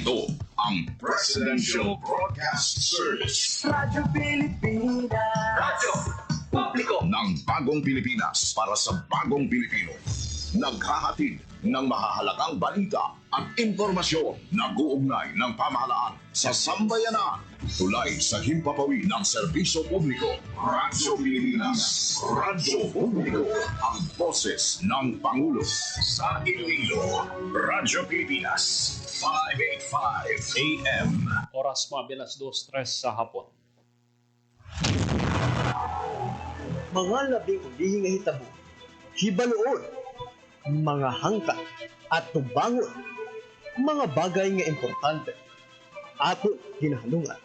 Ito ang Presidential Broadcast Service. Radyo Pilipinas. Radyo Publiko ng Bagong Pilipinas para sa Bagong Pilipino. Naghahatid ng mahahalagang balita at impormasyon na guugnay ng pamahalaan sa sambayanan. Tulay sa himpapawid ng serbisyo publiko. Radyo Pilipinas. Radyo Publiko. Ang boses ng Pangulo. Sa Iloilo, Radyo Pilipinas. 585 AM. Oras mo, alas 2:03 sa hapon. Mga labing ulihing nga hitabo, hibaluon, mga hangka at tubangon, mga bagay nga importante, ato ginahalungan.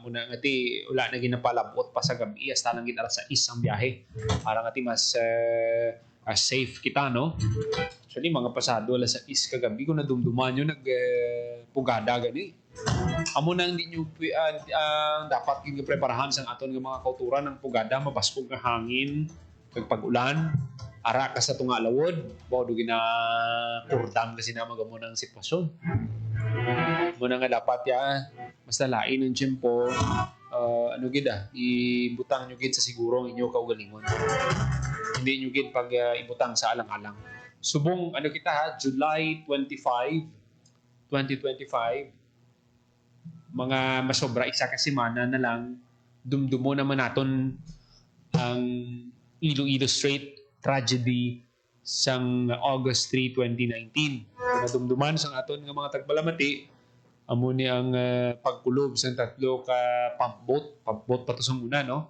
Muna nga ti, wala na ginapalabot pa sa gabi, hasta lang kita sa isang biyahe. Para nga ti mas safe kita, no? Actually, mga pasado alas sa kagabi ko na dumduman nyo, nagpugada gani. Amo na hindi nyo dapat yung preparahan sa aton ng mga kauturan ng pugada, mabaskog ng hangin, pag-ulan, ara ka sa tunga lawod, bawdo ginakurdam kasi na magamo ng sitwasyon. Muna nga dapat mas nalain ng tiyempo, ibutang nyo gid sa sigurong inyo kaugalingon. Hindi nyo gid pag ibutang sa alang-alang. Subong July 25, 2025, mga masobra isa ka semana na lang, dumdumo naman naton ang Iloilo Strait tragedy sang August 3, 2019. Nadumduman sang aton nga mga tagbalamati, amo ni ang pagkulob sang tatlo ka pump boat pa to sa una, no?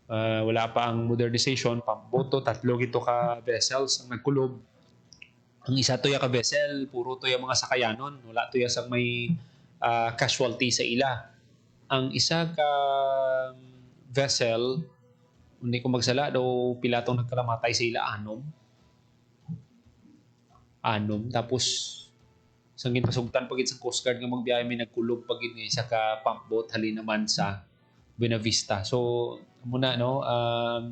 Wala pa ang modernization, pump boat to, tatlo gito ka vessels ang nagkulob. Ang isa to ya ka vessel, puro to ya mga sakayanon, wala to ya sang may casualty sa ila. Ang isa ka vessel, hindi ko magsala daw pila tong nagkalamatay sa ila, anom, tapos sang ginpasugtan pagit sa Coast Guard nga magbiyahe may nagkulob pagit nga isa ka pump boat halin naman sa Buena Vista. So muna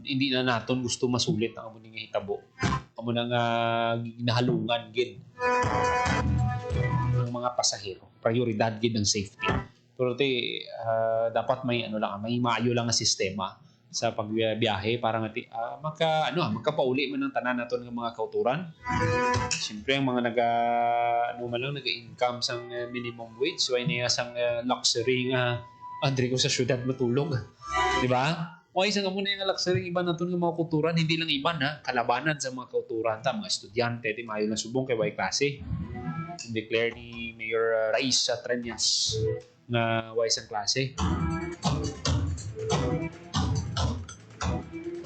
hindi na naton gusto masulit ang amo nga hitabo. Amo na nga ginahalungan gid ng mga pasahero. Prioridad gid ng safety. Pero dapat may may maayo lang nga sistema sa pagbiyahe para nga makapauli man ang tanan naton nga mga kauturan. Siyempre ang mga naga-income sang minimum wage, so ay niya sang luxury nga andre ko sa syudad matulog. Di ba? O isang muna yung luxury iba naton nga mga kauturan, hindi lang iba na kalabanan sa mga kauturan mga estudyante, di mayo lang subong kay way klase. Declare ni Mayor Raisa Treñas nga way sang klase.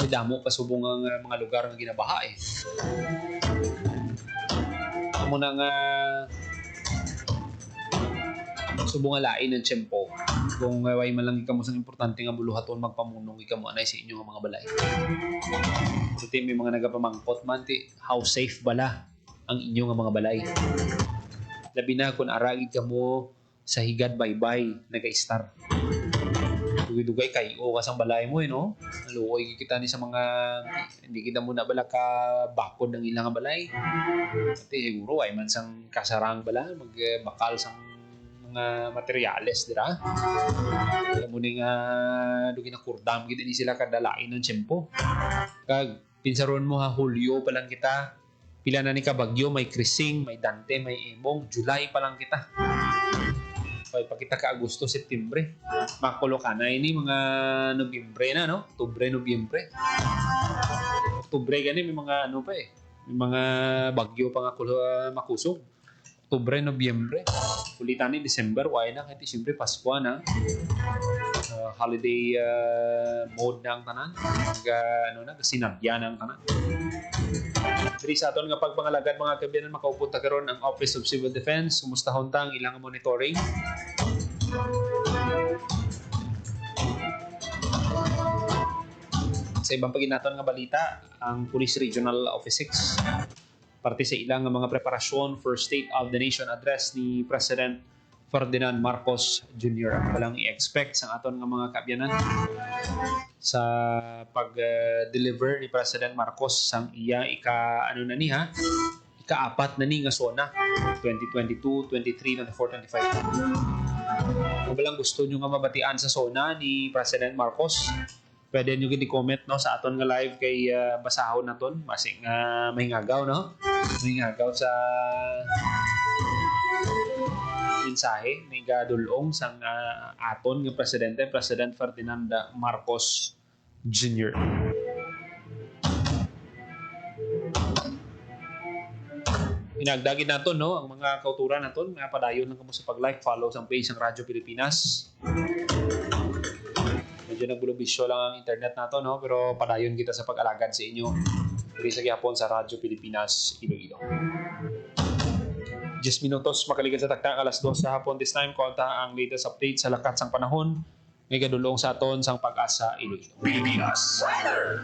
Damo pa subong ang mga lugar nga ginabaha muna nga subong nga lain ng tiyempo kung way man lang ikamo sang importante nga buluhaton magpamunong ikamo anay sa inyo nga mga balay. So may mga nagapamangkot man how safe bala ang inyo nga mga balay. Labi na kung aragi kamo sa higad baybay naga-star. Dugay-dugay kayo kasang balay mo no? Naluoy kita ni sa mga hindi kita muna bala ka bakod ng ilang balay. Siguro ay man sang kasarang bala magbakal sang mga materyales dira. Alam mo ni nga dugi na kurdam gid ni sila kadalain ng tiyempo. Kag pinsaron mo Hulyo pa lang kita. Pila na ni ka bagyo, may krising, may dante, may imong, July pa lang kita. Pagkita ka Agosto, Septembre. Makulo ka na ini mga Nobyembre na, no? Oktubre, Nobyembre. Oktubre gani may mga may mga bagyo pa nga makusog. Oktubre, Nobyembre. Ulitan ni December, why na? Kahit siyempre Pasko na. Holiday mode na ang tanan. Sinagya na ang tanan. Diri sa aton nga pagpangalagad mga kabiyanan makaupunta karon ang Office of Civil Defense. Kumustahon ta ang ilang monitoring. Sa ibang paginaton nga balita, ang Police Regional Office 6 parte sa ilang mga preparasyon for State of the Nation address ni President Ferdinand Marcos Jr. Walang i-expect sa aton nga mga kaabyanan sa pag-deliver ni President Marcos sang iya kaapat na ni nga sona 2022, 23, 24, 25. Kung balang gusto nyo nga mabatian sa sona ni President Marcos, pwede nyo gini comment no sa aton nga live kay basahon naton masing mahingagaw no, mahingagaw sa mensahe ni gadulong sang aton nga presidente, President Ferdinand Marcos Jr. Inagdagin naton no ang mga kauturan naton nga padayon lang kamo sa pag-like, follow sa page ng Radyo Pilipinas. Medyo nagbulong-bisyo lang ang internet nato no, pero padayon kita sa pag-alagad sa inyo. Diri sa gihapon sa Radyo Pilipinas Iloilo. 10 minutos makaligan sa takta alas 2 sa hapon this time konta ang latest update sa lakat sang panahon ngay gadulong sa aton sang Pag-asa Iloilo. Pilipinas Weather.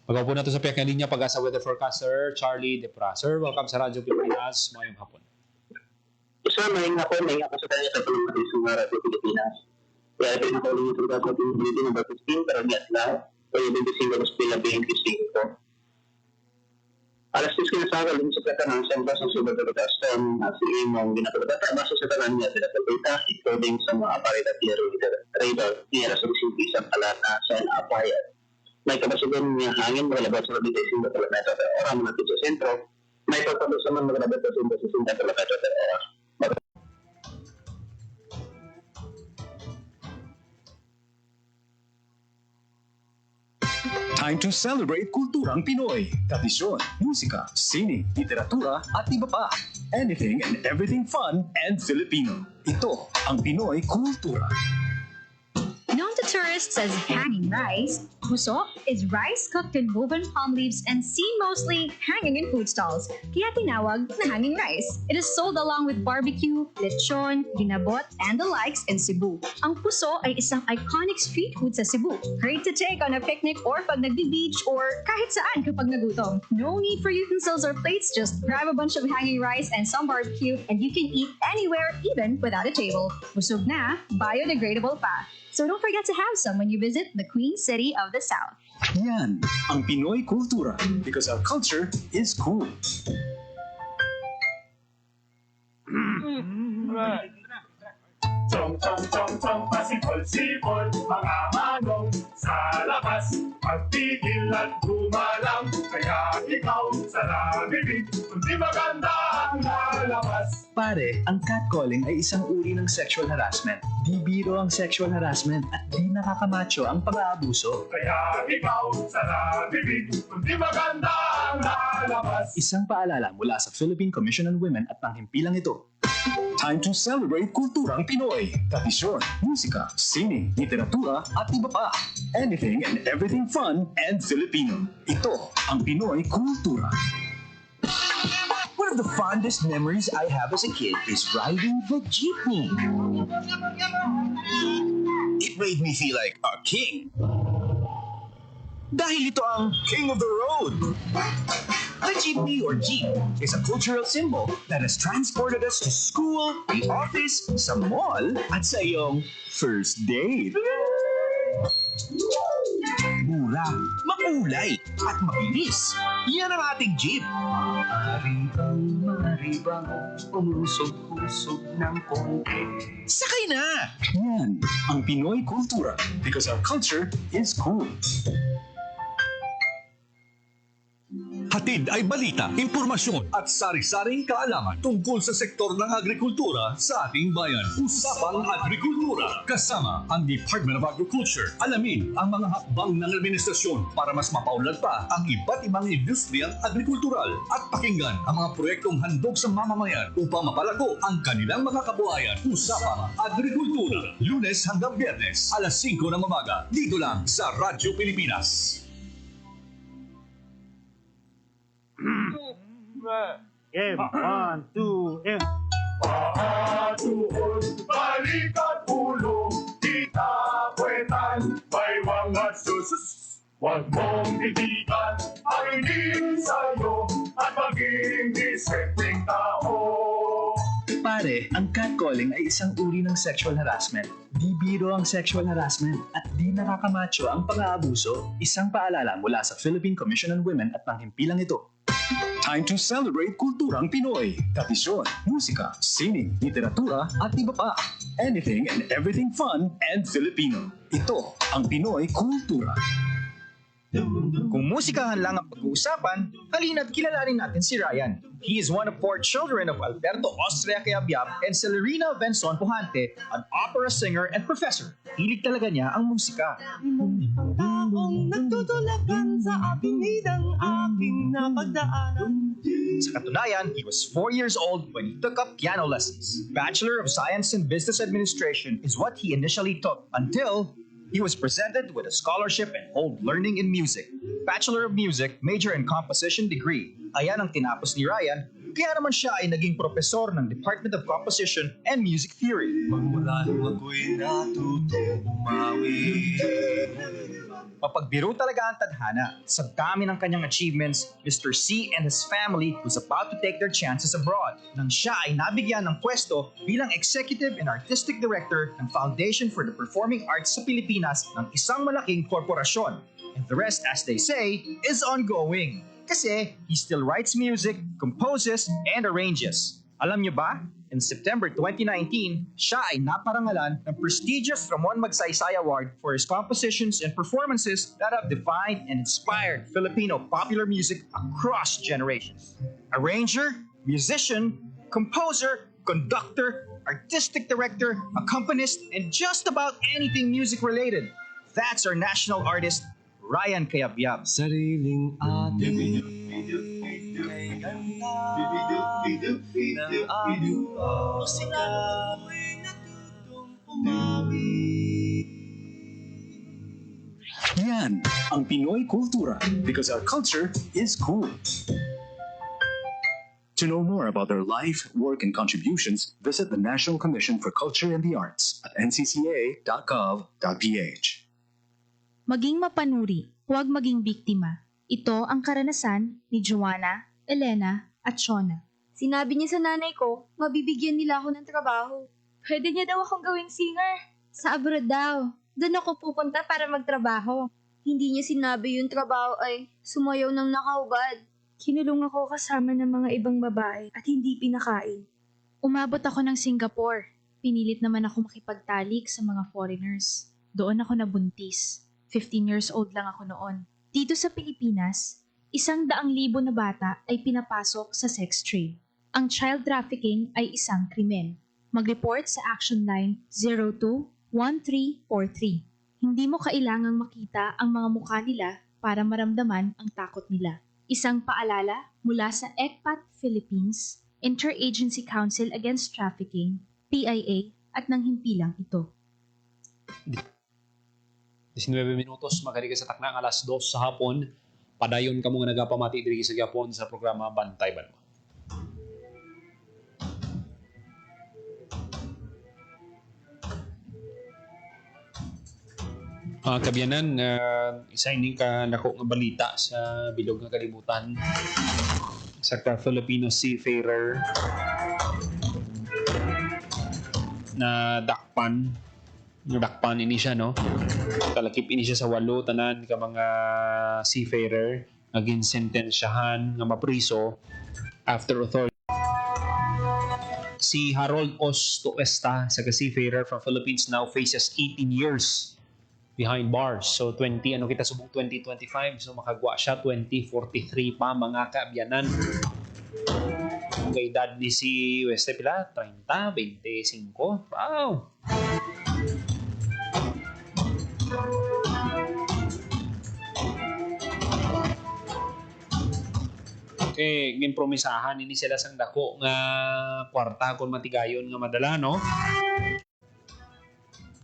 Magpapun nato sa piyak na linya Pag-asa Weather Forecaster Charlie Depra. Sir, welcome sa Radyo Pilipinas. Mayong hapon. Sir, may ako sa kanya sa pulong sa Radyo Pilipinas. Kaya ito na pauling yung sa Pilipinas number 15, pero niya lang, pwede din dising ng spila 25. Alas 6 kinasaka din sa plata ng Sembra sa Sugar Storm na si Imong ginatulata base sa tanan niya sila pagkita, including sa mga aparit at radar niya sa isang kalata sa apayat. May kabasugan niya hangin magalabas sa 25 km per oras mula sa sentro. May pagpabusa man magalabas sa 60 km per oras. Time to celebrate kulturang Pinoy. Tradisyon, musika, sining, literatura at iba pa. Anything and everything fun and Filipino. Ito ang Pinoy Kultura. Known to tourists as hanging rice, puso is rice cooked in woven palm leaves and seen mostly hanging in food stalls, kaya tinawag na hanging rice. It is sold along with barbecue, lechon, ginabot, and the likes in Cebu. Ang puso ay isang iconic street food sa Cebu. Great to take on a picnic or pag nagbi-beach or kahit saan kapag nagutom. No need for utensils or plates, just grab a bunch of hanging rice and some barbecue and you can eat anywhere, even without a table. Busog na, biodegradable pa. So don't forget to have some when you visit the Queen City of the South. Yan ang Pinoy Kultura because our culture is cool. Chong chong chong chong pasipol-sipol mga manong sa labas pagtigil at gumalang kaya ikaw sa nabibig kundi maganda ang lalabas. Pare, ang catcalling ay isang uri ng sexual harassment. Di biro ang sexual harassment at di nakakamacho ang pag-aabuso. Kaya ikaw sa nabibig kundi maganda ang lalabas. Isang paalala mula sa Philippine Commission on Women at panghimpilang ito. Time to celebrate kulturang Pinoy. Tradisyon, musika, sining, literatura at iba pa. Anything and everything fun and Filipino. Ito ang Pinoy Kultura. One of the fondest memories I have as a kid is riding the jeepney. It made me feel like a king. Dahil ito ang King of the Road. The jeepney or jeep is a cultural symbol that has transported us to school, the office, sa mall, at sa iyong first date. Mura, makulay, at mabilis. Yan ang ating jeep. Maribang, umusog-usog ng konti. Sakay na! Yan ang Pinoy Kultura because our culture is cool. Hatid ay balita, impormasyon at sari-saring kaalaman tungkol sa sektor ng agrikultura sa ating bayan. Usapang Agrikultura kasama ang Department of Agriculture. Alamin ang mga hakbang ng administrasyon para mas mapaunlad pa ang iba't ibang industriyang agrikultural at pakinggan ang mga proyektong handog sa mamamayan upang mapalago ang kanilang mga kabuhayan. Usapang Agrikultura, Lunes hanggang Biyernes, alas 5 ng umaga, dito lang sa Radyo Pilipinas. Game, 1, 2, and... Paatuon, balikat ulo, kita kwetan, may mga susus. Huwag mong titigan ang hindi sa'yo at maging disenteng tao. Pare, ang catcalling ay isang uri ng sexual harassment. Di biro ang sexual harassment at di nakakamacho ang pang-aabuso. Isang paalala mula sa Philippine Commission on Women at panghimpilang ito. Time to celebrate kulturang Pinoy. Tradisyon, musika, sining, literatura at iba pa. Anything and everything fun and Filipino. Ito ang Pinoy Kultura. Kung musikahan lang ang pag-uusapan, halina't kilalanin natin si Ryan. He is one of 4 children of Alberto Austria Cayabyab and Celerina Benzon Pujante, an opera singer and professor. Hilig talaga niya ang musika. Taong nagtutulakan sa aking hidang aking napagdaanan. Sa katunayan, he was 4 years old when he took up piano lessons. Bachelor of Science in Business Administration is what he initially took until he was presented with a scholarship and hold learning in music. Bachelor of Music, major in composition degree. Ayan ang tinapos ni Ryan, kaya naman siya ay naging profesor ng Department of Composition and Music Theory. Magmula nung ako'y natutong umawi. Mapagbiro talaga ang tadhana. Sa dami ng kanyang achievements, Mr. C and his family was about to take their chances abroad nang siya ay nabigyan ng pwesto bilang Executive and Artistic Director ng Foundation for the Performing Arts sa Pilipinas ng isang malaking korporasyon. And the rest, as they say, is ongoing. Kasi he still writes music, composes, and arranges. Alam niyo ba? In September 2019, siya ay naparangalan ng prestigious Ramon Magsaysay Award for his compositions and performances that have defined and inspired Filipino popular music across generations. Arranger, musician, composer, conductor, artistic director, accompanist, and just about anything music-related. That's our national artist, Ryan Cayabyab. Sariling ating kay ganda ng aming musika ako'y natutong umawi. Yan ang Pinoy Kultura because our culture is cool. To know more about their life, work, and contributions, visit the National Commission for Culture and the Arts at ncca.gov.ph. Maging mapanuri, huwag maging biktima. Ito ang karanasan ni Joanna, Elena, at Shona. Sinabi niya sa nanay ko, mabibigyan nila ako ng trabaho. Pwede niya daw akong gawing singer. Sa abroad daw. Doon ako pupunta para magtrabaho. Hindi niya sinabi yung trabaho ay sumayaw ng nakahubad. Kinulong ako kasama ng mga ibang babae at hindi pinakain. Umabot ako ng Singapore. Pinilit naman ako makipagtalik sa mga foreigners. Doon ako nabuntis. 15 years old lang ako noon. Dito sa Pilipinas, 100,000 na bata ay pinapasok sa sex trade. Ang child trafficking ay isang krimen. Mag-report sa Action Line 02-1343. Hindi mo kailangang makita ang mga mukha nila para maramdaman ang takot nila. Isang paalala mula sa ECPAT Philippines, Interagency Council Against Trafficking, PIA, at ng himpilang ito. 19 minutos, makari ka sa taknang alas 2 sa hapon. Padayon ka mga nagapamati diri sa Japon sa programa Bantay Banwa. Mga kabyanan, isa ini ka nako nga balita sa bilog nga kalibutan sa Filipino seafarer na dakpan ini siya, no? Talakip ini siya sa 8 tanan ka mga seafarer naging sentensyahan nga mapriso after authority. Si Harold Ostoesta sa seafarer from Philippines now faces 18 years behind bars. So 20 kita subong 2025, so makagwa siya 2043 pa mga kaabyanan. Ang edad ni si Weste pila 30, 25. Wow. Okay, gimpromisahan ini sila sang dako nga kwarta kon matigayon nga madala, no?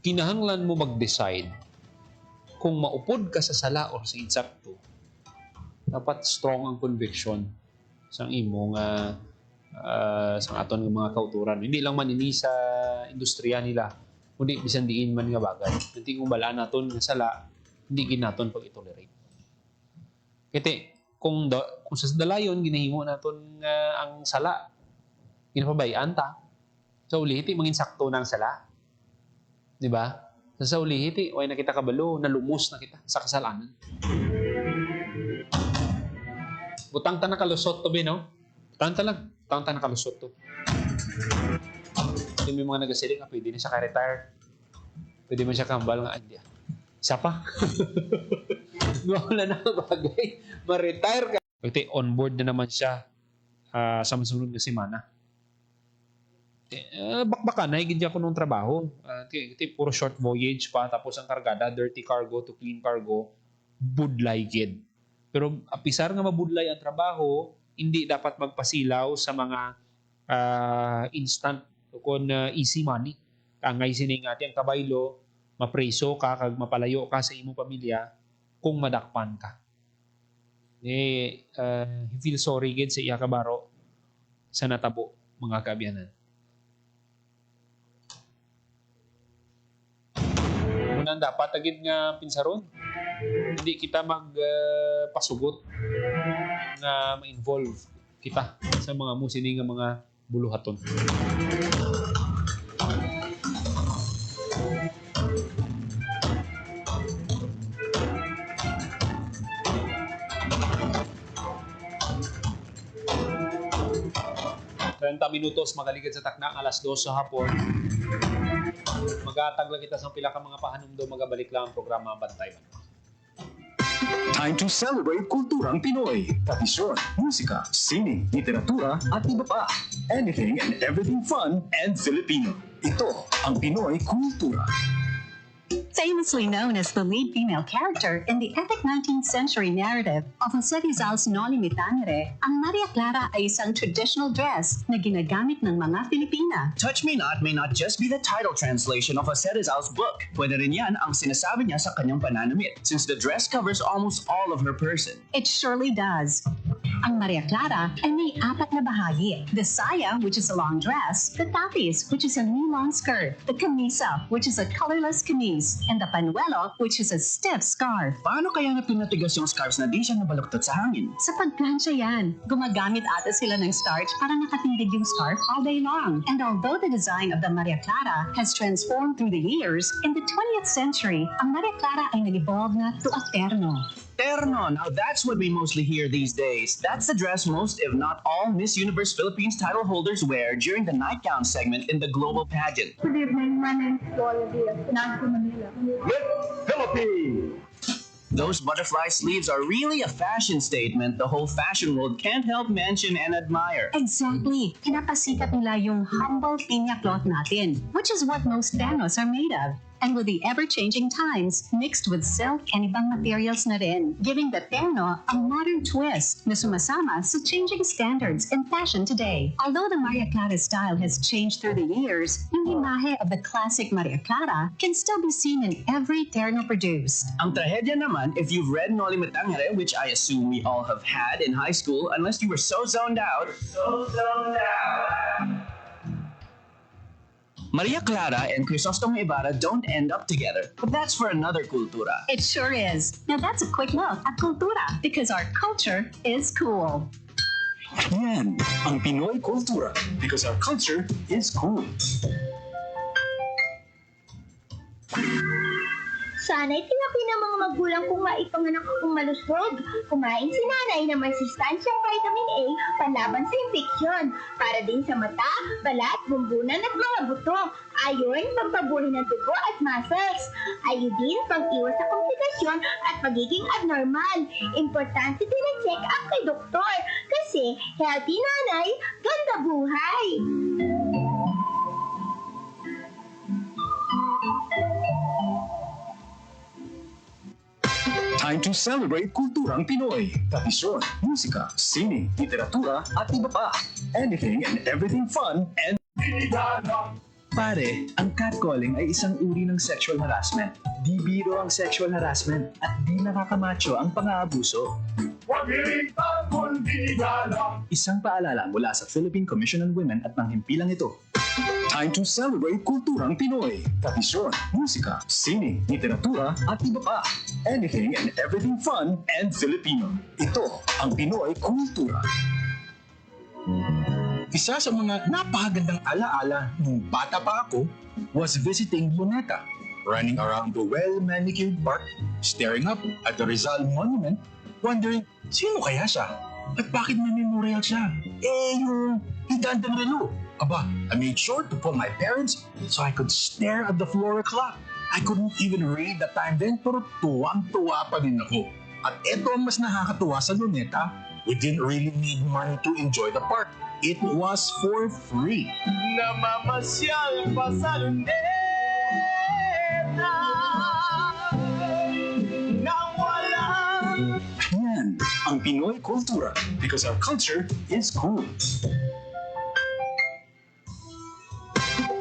Kinahanglan mo mag-decide kung maupod ka sa sala or sa insakto. Dapat strong ang conviction. sang imong sang aton nga mga kauturan. Hindi lang man ini sa industriya nila, kundi bisan diin man nga bagay. Nanti kung balaan naton nga sala, hindi gid naton pag itolerate. Kiti kung sa dalayon ginahimo naton nga ang sala, ginapabayaan ta. Sa ulihiti mangin sakto ng sala. Di ba? Sa ulihiti, way nakita kabalo, nalumos na kita sa kasalanan. Butang ta nakalusot to, no? Butang ta nakalusot to. Yung may mga nagasiling, pwede na siya ka-retire. Pwede man siya kambal nga, idea. Siya pa. Wala na bagay. Ma-retire ka. Pwede, on-board na naman siya sa masunod na semana. Bakbaka na, higit ko nung trabaho. Puro short voyage pa, tapos ang kargada, dirty cargo to clean cargo, budlay gid. Pero apisar nga mabudlay ang trabaho, hindi dapat magpasilaw sa mga instant kung easy money. Angay sining ati ang kabaylo, mapreso ka, kag mapalayo ka sa imong pamilya, kung madakpan ka. Feel sorry gid sa iya kabaro sa natabo mga kaabyanan. Unang dapat agid nga pinsaron, hindi kita magpasugot na ma-involve kita sa mga musini nga mga buluhaton. Minutos magaligid sa takna alas 2 sa hapon. Magatag lang kita sa pila ka mga pahanumdo, magabalik lang ang programa Bantay. Time to celebrate kulturang Pinoy. Tradisyon, musika, sining, literatura, at iba pa. Anything and everything fun and Filipino. Ito ang Pinoy Kultura. Famously known as the lead female character in the epic 19th century narrative of Jose Rizal's Noli Me Tangere, ang Maria Clara ay isang traditional dress na ginagamit ng mga Filipina. Touch Me Not may not just be the title translation of Jose Rizal's book. Pwede rin yan ang sinasabi niya sa kanyang pananamit, since the dress covers almost all of her person. It surely does. Ang Maria Clara ay may 4 na bahagi. The saya, which is a long dress, the tapis, which is a knee-long skirt, the camisa, which is a colorless camise, and the panuelo, which is a stiff scarf. Paano kaya na pinatigas yung scarves na di siya nabaluktot sa hangin? Sa pagplansya yan, gumagamit ata sila ng starch para nakatindig yung scarf all day long. And although the design of the Maria Clara has transformed through the years, in the 20th century, ang Maria Clara ay nag-evolve na to a terno. Terno, now that's what we mostly hear these days. That's the dress most, if not all, Miss Universe Philippines title holders wear during the nightgown segment in the global pageant. Good evening, my name is Gloria Diaz, Nasa Manila. Miss Philippines! Those butterfly sleeves are really a fashion statement the whole fashion world can't help mention and admire. Exactly. Pinapasikat nila yung humble pinya cloth natin, which is what most ternos are made of. And with the ever-changing times, mixed with silk and ibang materials na rin, giving the terno a modern twist na sumasama sa changing standards in fashion today. Although the Maria Clara style has changed through the years, yung imahe of the classic Maria Clara can still be seen in every terno produced. Ang trahedya naman, if you've read Noli Me Tangere, which I assume we all have had in high school, unless you were so zoned out. Maria Clara and Crisostomo Ibarra don't end up together, but that's for another cultura. It sure is. Now that's a quick look at cultura, because our culture is cool. Yan, ang Pinoy Kultura, because our culture is cool. Sana'y tinaki ng mga magulang kong maipanganak akong malusog. Kumain si nanay ng masustansyang vitamin A panlaban sa infeksyon. Para din sa mata, balat, bumbunan at mga buto. Ayon, pampabuhay ng dugo at muscles. Ayodin, pang-iwas sa komplikasyon at pagiging abnormal. Importante din ang check-up kay doktor. Kasi healthy nanay, ganda buhay. Time to celebrate kulturang Pinoy. Tradisyon, musika, sining, literatura, at iba pa. Anything and everything fun and... Pare, ang catcalling ay isang uri ng sexual harassment. Di biro ang sexual harassment at di nakakamacho ang pang-aabuso. Huwag hilingtan kundi Sigala. Isang paalala mula sa Philippine Commission on Women at ng himpilang ito. Time to celebrate kulturang Pinoy. Tradisyon, musika, sining, literatura at iba pa. Anything and everything fun and Filipino. Ito ang Pinoy Kultura. Isa sa mga napakagandang alaala nung bata pa ako was visiting Luneta. Running around the well-manicured park, staring up at the Rizal Monument, wondering, sino kaya siya? At bakit may memorial siya? Yung higanteng relo. Aba, I made sure to pull my parents so I could stare at the floor clock. I couldn't even read the time then, pero tuwang-tuwa pa din ako. At eto ang mas nakakatuwa sa Luneta, we didn't really need money to enjoy the park. It was for free. Namamasyal pa sa Luneta nang walang Yan ang Pinoy Kultura because our culture is cool.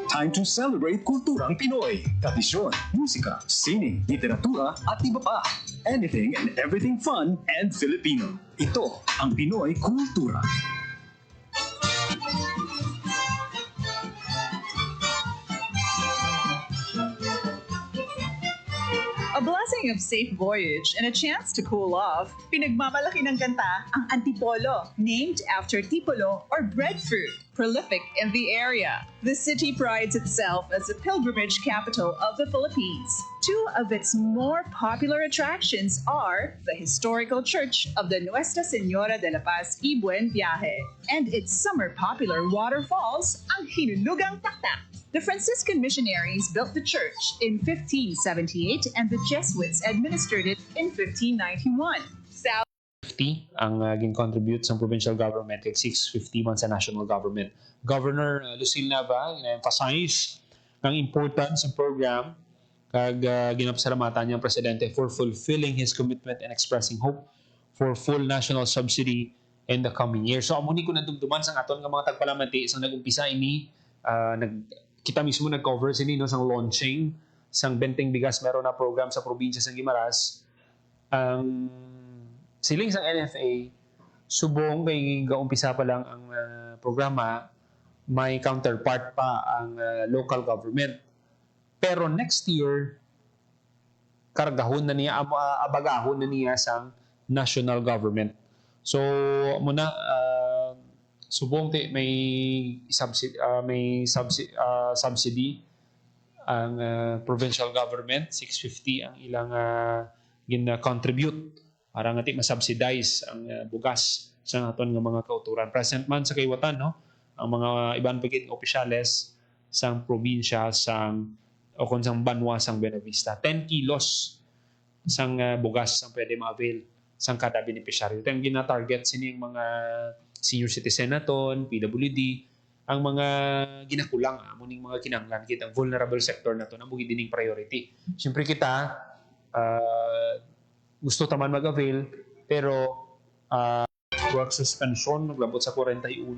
Time to celebrate kulturang Pinoy. Tradisyon, musika, sining, literatura at iba pa. Anything and everything fun and Filipino. Ito ang Pinoy Kultura. A blessing of safe voyage and a chance to cool off, pinagmamalaki ng kanta ang Antipolo, named after tipolo or breadfruit, prolific in the area. The city prides itself as the pilgrimage capital of the Philippines. Two of its more popular attractions are the historical church of the Nuestra Señora de la Paz y Buen Viaje and its summer popular waterfalls, ang Hinulugang Taktak. The Franciscan missionaries built the church in 1578 and the Jesuits administered it in 1591. South 50 ang gin-contribute sa provincial government kay 650 man sa national government. Governor Lucille Nava ina-emphasize ang importance ng program kag ginapsalamatan niyang presidente for fulfilling his commitment and expressing hope for full national subsidy in the coming year. So amo ni ko nadumduman sang aton nga mga tagpalamati isang nag-umpisa ini kita mismo nag-cover sini no sang launching sang benteng bigas meron na program sa probinsya sa Guimaras. Ang siling sang NFA subong kay gaumpisa pa lang ang programa, may counterpart pa ang local government. Pero next year kargahon na niya abagahon na niya sang national government. So muna subong may subsidy ang provincial government, 650 ang ilang gina-contribute para nga ma-subsidize ang bugas sa aton nga mga kauturan. Present man sa kayuwatan no, ang mga ibang pagit opisyales sang probinsya sang o kung sang banwa sang Buenavista. 10 kilos sang bugas ang pwede ma-avail sang kada beneficiary. Ito ang gina-target sining mga senior citizen naton, PWD, ang mga ginakulang, amuning mga kinanglan kita, ang vulnerable sector naton, ang bugi dining priority. Siyempre kita, gusto taman mag-avail, pero work suspension, naglabot sa 41,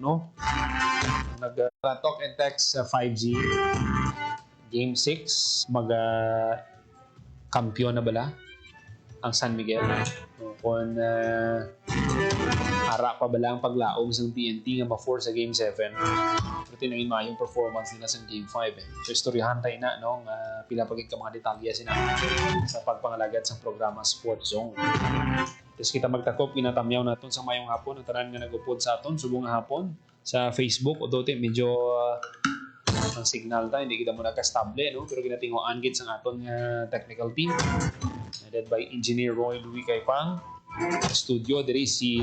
nag-talk and text 5G, Game 6, mag-kampiyon na bala ang San Miguel. Kung ara pa bala ang paglaom sa TNT nga ma-4 sa Game 7. Pero tinangin ma yung performance nila sa Game 5. So, istoryahan tayo na, no? Pila pagig ka mga detalye sa pagpangalagad sa programa Sport Zone. Tapos kita magtakop, pinatamyaw natin sa mayong hapon. Ang tanan nga nag-upod sa aton, subong nga hapon sa Facebook. O dote, medyo ang signal tayo, hindi kita mo nagka-stable, no? Pero ginatingoan gid sa aton technical team. Led by Engineer Roy Louis Caipang. Studio, diri si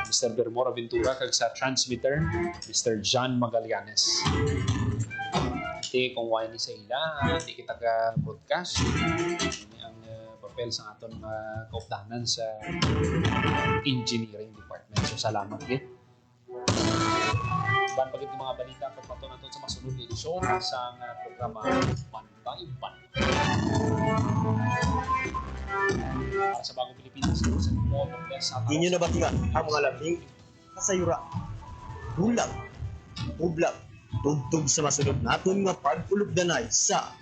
Mr. Bermora Ventura, kag sa transmitter, Mr. John Magallanes. Hindi kung why ni sa ila, hindi kita ka-broadcast. Ini ang papel sa aton kaupdanan sa engineering department. So, salamat din. Ban pagit yung mga balita at pagpato natin sa masunod na edisyon sa programa Bantay-Ban. Para sa Bagong Pilipinas, sa Hindi nyo nabatikan ang mga labing kasayura, bulag, ublag, tugtog sa masunod naton nga pagpulog danay sa